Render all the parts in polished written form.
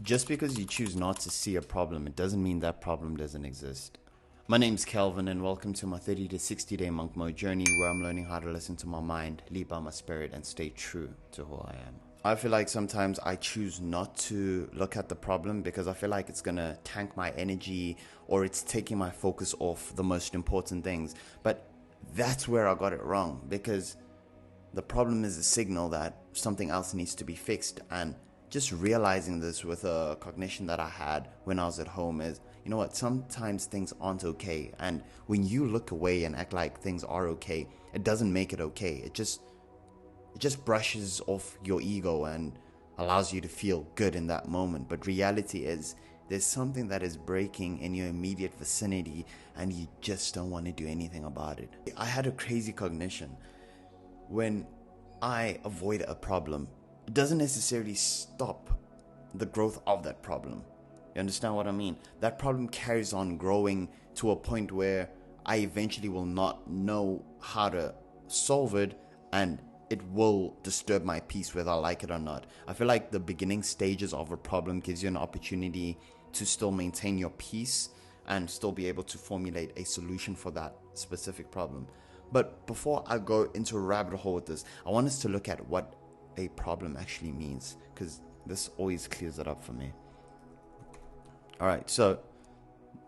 Just because you choose not to see a problem, it doesn't mean that problem doesn't exist. My name's Kelvin, and welcome to my 30 to 60 day monk mode journey where I'm learning how to listen to my mind, lead by my spirit, and stay true to who I am. I feel like sometimes I choose not to look at the problem because I feel like it's gonna tank my energy or it's taking my focus off the most important things. But that's where I got it wrong, because the problem is a signal that something else needs to be fixed. And just realizing this with a cognition that I had when I was at home is, you know what, sometimes things aren't okay. And when you look away and act like things are okay, it doesn't make it okay. It just brushes off your ego and allows you to feel good in that moment. But reality is, there's something that is breaking in your immediate vicinity and you just don't want to do anything about it. I had a crazy cognition. When I avoid a problem, it doesn't necessarily stop the growth of that problem. You understand what I mean? That problem carries on growing to a point where I eventually will not know how to solve it, and it will disturb my peace whether I like it or not. I feel like the beginning stages of a problem gives you an opportunity to still maintain your peace and still be able to formulate a solution for that specific problem. But before I go into a rabbit hole with this, I want us to look at what a problem actually means, because this always clears it up for me. Alright, so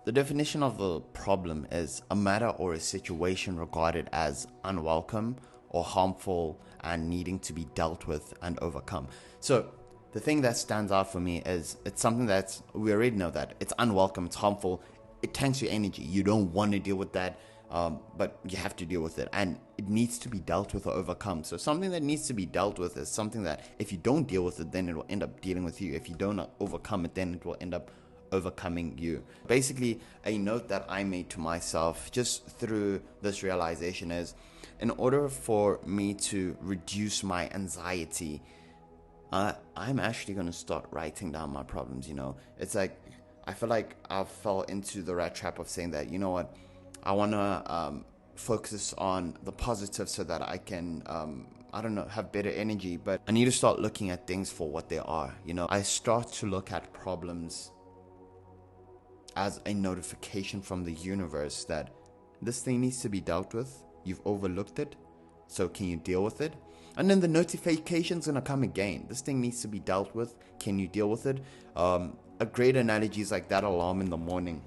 the definition of a problem is a matter or a situation regarded as unwelcome or harmful and needing to be dealt with and overcome. So the thing that stands out for me is it's something that we already know that it's unwelcome, it's harmful, it tanks your energy. You don't want to deal with that. But you have to deal with it, and it needs to be dealt with or overcome. So something that needs to be dealt with is something that if you don't deal with it, then it will end up dealing with you. If you don't overcome it, then it will end up overcoming you. Basically, a note that I made to myself just through this realization is, in order for me to reduce my anxiety, I'm actually going to start writing down my problems. It's like I feel like I fell into the rat trap of saying that, you know what, I want to focus on the positive so that I can, have better energy. But I need to start looking at things for what they are. I start to look at problems as a notification from the universe that this thing needs to be dealt with. You've overlooked it, so can you deal with it? And then the notification's going to come again. This thing needs to be dealt with. Can you deal with it? A great analogy is like that alarm in the morning.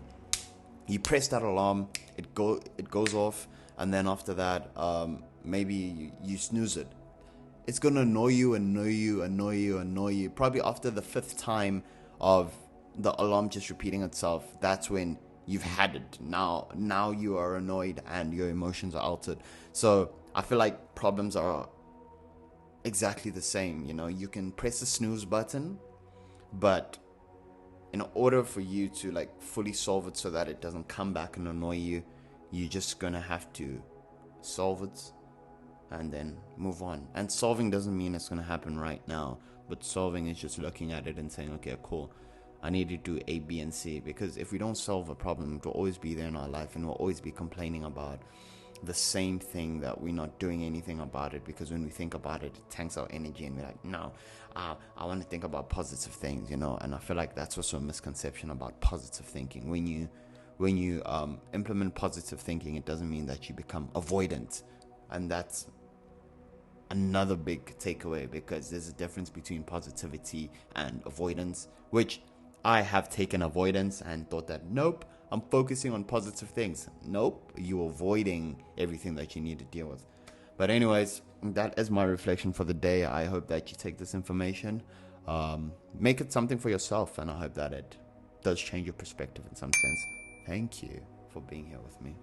You press that alarm, it goes off, and then after that, maybe you snooze it. It's gonna annoy you. Probably after the fifth time of the alarm just repeating itself, that's when you've had it. Now you are annoyed and your emotions are altered. So I feel like problems are exactly the same. You can press the snooze button, but in order for you to fully solve it so that it doesn't come back and annoy you, you're just gonna have to solve it and then move on. And solving doesn't mean it's gonna happen right now, but solving is just looking at it and saying, okay, cool, I need to do A, B, and C. Because if we don't solve a problem, it will always be there in our life, and we'll always be complaining about the same thing that we're not doing anything about it. Because when we think about it, it tanks our energy, and we're like, no, I want to think about positive things, and I feel like that's also a misconception about positive thinking. When you implement positive thinking, it doesn't mean that you become avoidant. And that's another big takeaway, because there's a difference between positivity and avoidance, which I have taken avoidance and thought that, nope, I'm focusing on positive things. Nope, you're avoiding everything that you need to deal with. But anyways, that is my reflection for the day. I hope that you take this information, make it something for yourself, and I hope that it does change your perspective in some sense. Thank you for being here with me.